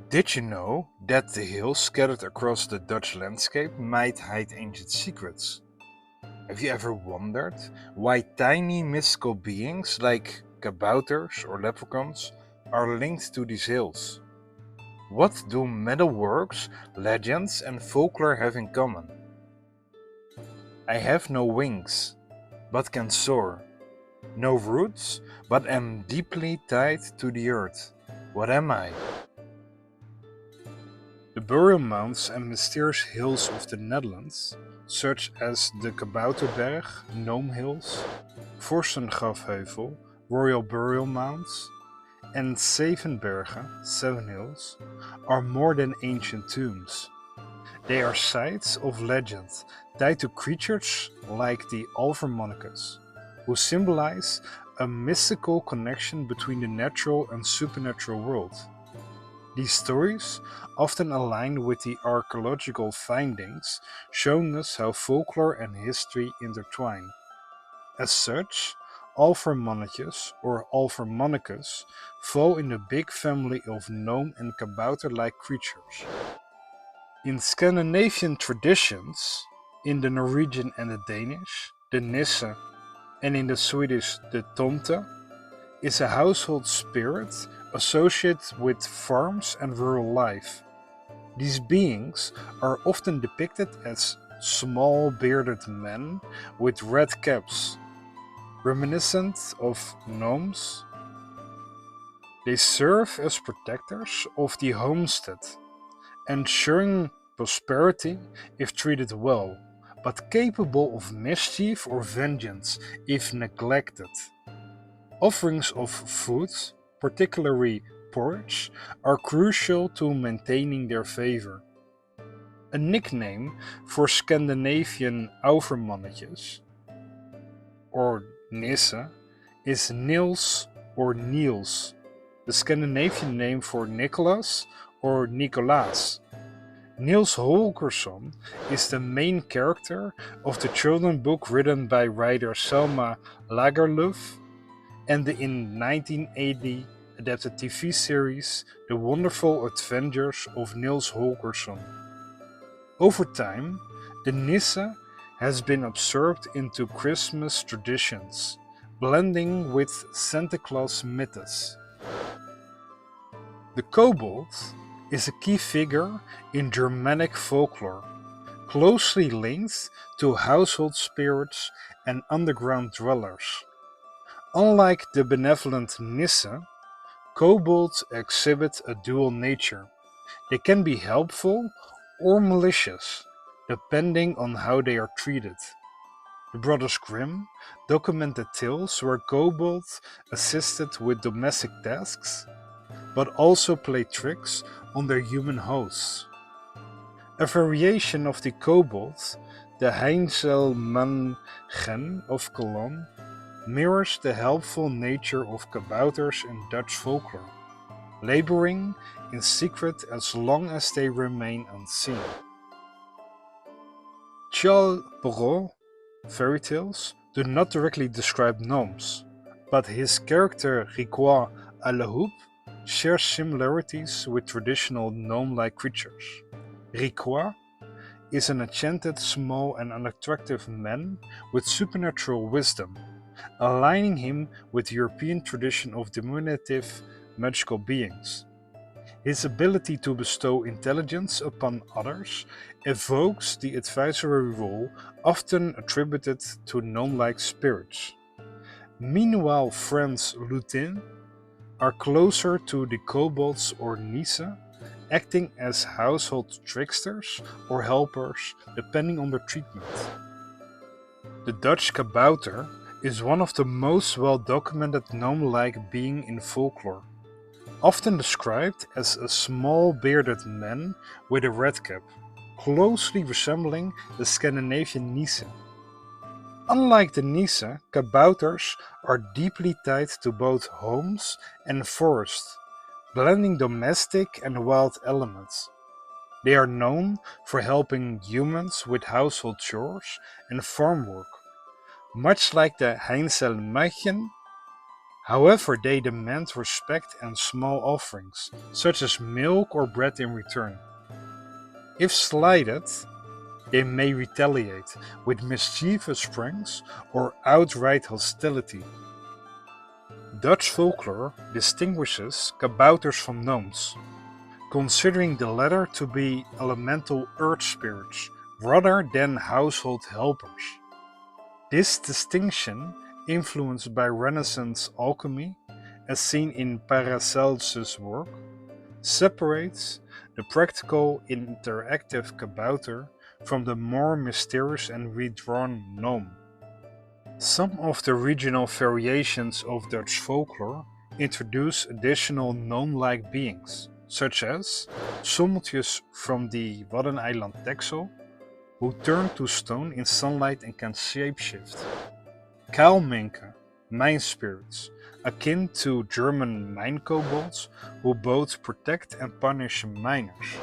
Did you know that the hills scattered across the Dutch landscape might hide ancient secrets? Have you ever wondered why tiny mystical beings like kabouters or leprechauns are linked to these hills? What do metalworks, legends, and folklore have in common? I have no wings, but can soar. No roots, but am deeply tied to the earth. What am I? The burial mounds and mysterious hills of the Netherlands, such as the Kabouterberg, Gnome Hills, Vorstengrafheuvel, Royal Burial Mounds, and Zevenbergen, Seven Hills, are more than ancient tombs. They are sites of legend tied to creatures like the Alvermannekes, who symbolize a mystical connection between the natural and supernatural world. These stories often align with the archaeological findings, showing us how folklore and history intertwine. As such, Alvermannetjes or Alvermannekes fall in the big family of gnome and kabouter-like creatures. In Scandinavian traditions, in the Norwegian and the Danish, the Nisse, and in the Swedish, the Tomte, is a household spirit associated with farms and rural life. These beings are often depicted as small bearded men with red caps, reminiscent of gnomes. They serve as protectors of the homestead, ensuring prosperity if treated well, but capable of mischief or vengeance if neglected. Offerings of food, particularly porridge, are crucial to maintaining their favor. A nickname for Scandinavian Alvermannetjes, or Nisse, is Niels or Niels, the Scandinavian name for Nicholas or Nicolaas. Niels Holgersson is the main character of the children's book written by writer Selma Lagerlöf and the in 1980 adapted TV series The Wonderful Adventures of Niels Holgersson. Over time, the Nisse has been absorbed into Christmas traditions, blending with Santa Claus myths. The Kobold is a key figure in Germanic folklore, closely linked to household spirits and underground dwellers. Unlike the benevolent Nisse, kobolds exhibit a dual nature. They can be helpful or malicious, depending on how they are treated. The Brothers Grimm documented tales where kobolds assisted with domestic tasks, but also played tricks on their human hosts. A variation of the kobold, the Heinzelmännchen of Cologne, mirrors the helpful nature of kabouters in Dutch folklore, laboring in secret as long as they remain unseen. J.R.R. fairy tales do not directly describe gnomes, but his character Requet à la Hoopoe shares similarities with traditional gnome-like creatures. Requet is an enchanted, small and unattractive man with supernatural wisdom, aligning him with the European tradition of diminutive magical beings. His ability to bestow intelligence upon others evokes the advisory role often attributed to gnome-like spirits. Meanwhile, friends Lutin are closer to the kobolds or Nisse, acting as household tricksters or helpers depending on their treatment. The Dutch kabouter is one of the most well-documented gnome-like being in folklore, often described as a small bearded man with a red cap, closely resembling the Scandinavian Nisse. Unlike the Nisse, kabouters are deeply tied to both homes and forests, blending domestic and wild elements. They are known for helping humans with household chores and farm work, much like the Heinzelmännchen. However, they demand respect and small offerings, such as milk or bread in return. If slighted, they may retaliate with mischievous pranks or outright hostility. Dutch folklore distinguishes kabouters from gnomes, considering the latter to be elemental earth spirits rather than household helpers. This distinction, influenced by Renaissance alchemy, as seen in Paracelsus' work, separates the practical interactive kabouter from the more mysterious and redrawn gnome. Some of the regional variations of Dutch folklore introduce additional gnome-like beings, such as Sommeltjes from the Waddeneiland Texel, who turn to stone in sunlight and can shapeshift. Kaolmenke, mine spirits, akin to German mine kobolds, who both protect and punish miners.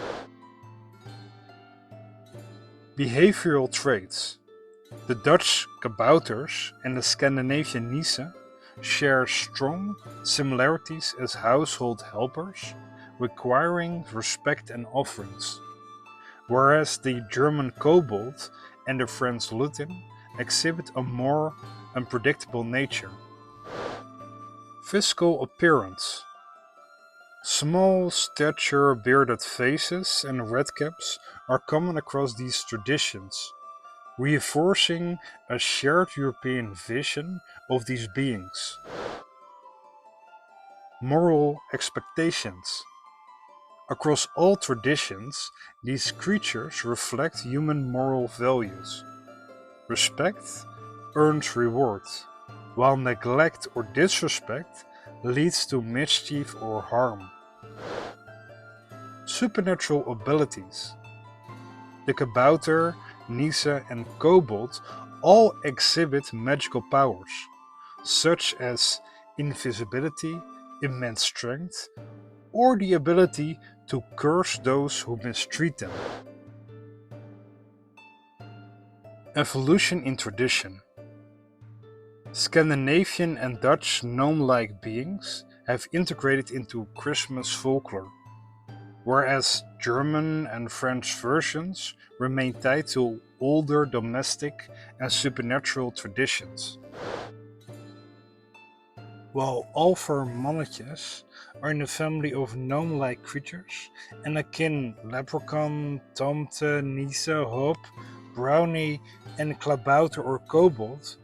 Behavioral traits. The Dutch kabouters and the Scandinavian Nisse share strong similarities as household helpers, requiring respect and offerings, whereas the German Kobold and the French Lutin exhibit a more unpredictable nature. Physical appearance. Small stature bearded faces and redcaps are common across these traditions, reinforcing a shared European vision of these beings. Moral expectations. Across all traditions, these creatures reflect human moral values. Respect earns reward, while neglect or disrespect leads to mischief or harm. Supernatural abilities. The kabouter, Nisse and Kobold all exhibit magical powers, such as invisibility, immense strength, or the ability to curse those who mistreat them. Evolution in tradition. Scandinavian and Dutch gnome-like beings have integrated into Christmas folklore, whereas German and French versions remain tied to older domestic and supernatural traditions. While Alvermannekes are in the family of gnome-like creatures and akin leprechaun, Tomte, Nisse, Hoopoe, brownie and Kabouter or Kobold,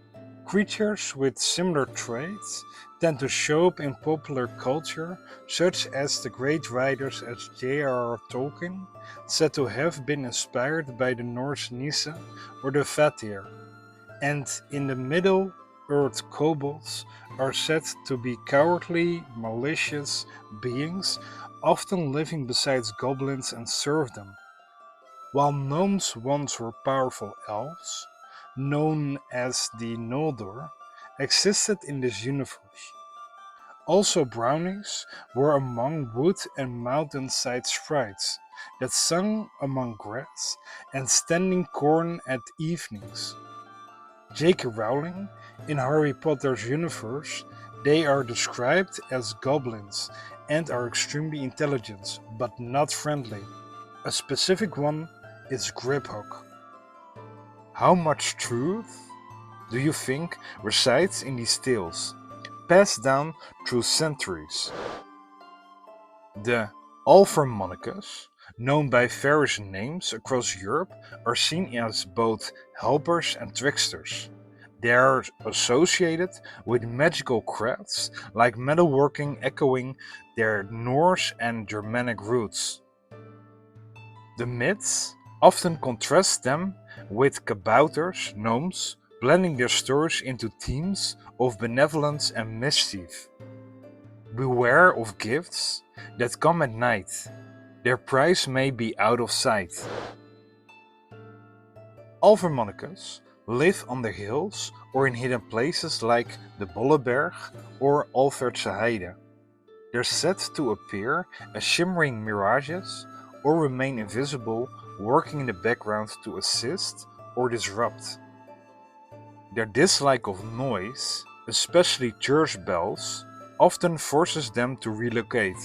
creatures with similar traits tend to show up in popular culture, such as the great writers as J.R.R. Tolkien, said to have been inspired by the Norse Nisse or the Vatir, and in the Middle-earth kobolds are said to be cowardly, malicious beings, often living beside goblins and serfdom. While gnomes once were powerful elves, known as the Noldor, existed in this universe. Also brownies were among wood and mountainside sprites that sung among grass and standing corn at evenings. J.K. Rowling, in Harry Potter's universe, they are described as goblins and are extremely intelligent, but not friendly. A specific one is Griphook. How much truth do you think resides in these tales, passed down through centuries? The Alvermannekes, known by various names across Europe, are seen as both helpers and tricksters. They are associated with magical crafts like metalworking, echoing their Norse and Germanic roots. The myths often contrast them with kabouters, gnomes, blending their stories into themes of benevolence and mischief. Beware of gifts that come at night. Their price may be out of sight. Alvermannekes live on the hills or in hidden places like the Bolleberg or Alvertse Heide. They're said to appear as shimmering mirages or remain invisible, working in the background to assist or disrupt. Their dislike of noise, especially church bells, often forces them to relocate,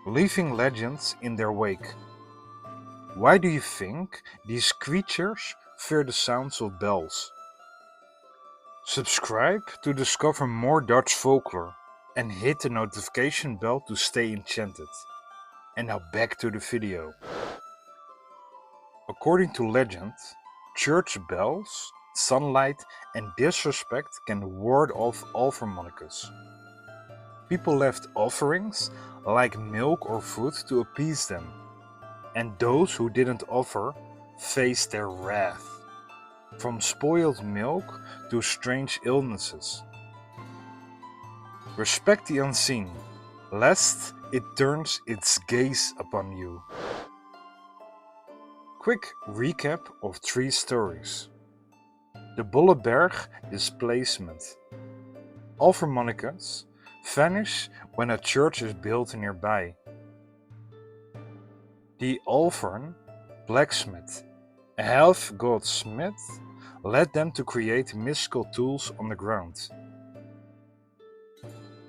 leaving legends in their wake. Why do you think these creatures fear the sounds of bells? Subscribe to discover more Dutch folklore and hit the notification bell to stay enchanted. And now back to the video. According to legend, church bells, sunlight and disrespect can ward off Alvermannekes. People left offerings like milk or fruit to appease them, and those who didn't offer faced their wrath, from spoiled milk to strange illnesses. Respect the unseen, lest it turns its gaze upon you. Quick recap of 3 stories. The Bolleberg displacement. Alvermannekes vanish when a church is built nearby. The Alvern blacksmith, a half-god smith, led them to create mystical tools on the ground.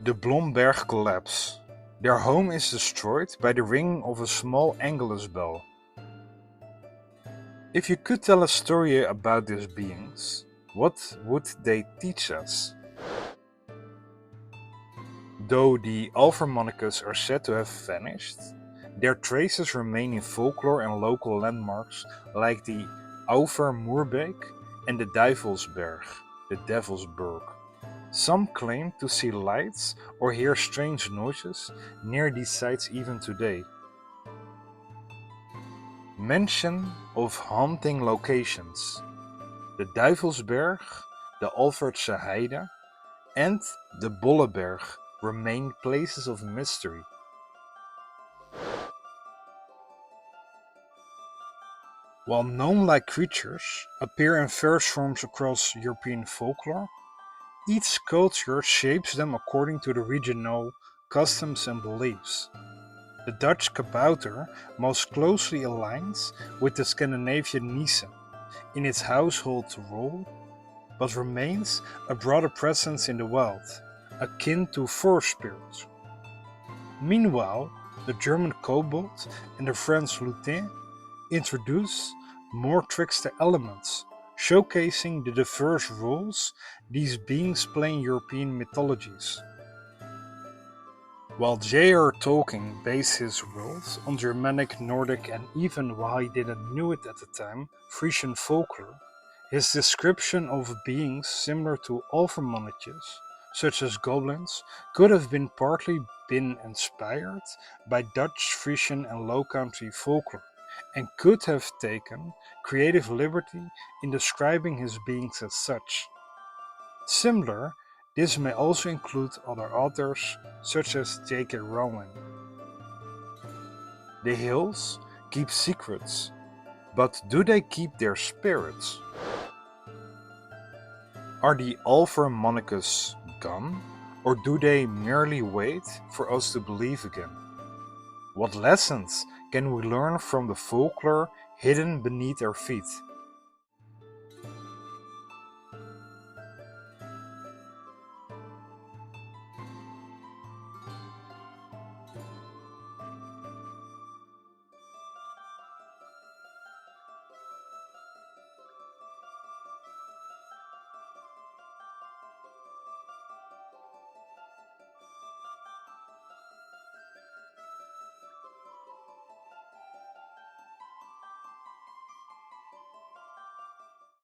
The Blomberg collapse. Their home is destroyed by the ringing of a small Angelus bell. If you could tell a story about these beings, what would they teach us? Though the Alvermannekes are said to have vanished, their traces remain in folklore and local landmarks like the Auvermoerbeek and the Duivelsberg, the Devil's Berg. Some claim to see lights or hear strange noises near these sites even today. Mention of haunting locations. The Duivelsberg, the Alvertse Heide and the Bolleberg remain places of mystery. While gnome-like creatures appear in various forms across European folklore, each culture shapes them according to the regional customs and beliefs. The Dutch Kabouter most closely aligns with the Scandinavian Nisse in its household role, but remains a broader presence in the wild, akin to forest spirits. Meanwhile, the German Kobold and the French Lutin introduce more trickster elements, showcasing the diverse roles these beings play in European mythologies. While J.R.R. Tolkien based his world on Germanic, Nordic and even, while he didn't know it at the time, Frisian folklore, his description of beings similar to Alvermannetjes, such as goblins, could have been partly inspired by Dutch, Frisian and Low Country folklore, and could have taken creative liberty in describing his beings as such. Similar, this may also include other authors such as J.K. Rowling. The hills keep secrets, but do they keep their spirits? Are the Alvermannekes gone, or do they merely wait for us to believe again? What lessons can we learn from the folklore hidden beneath our feet?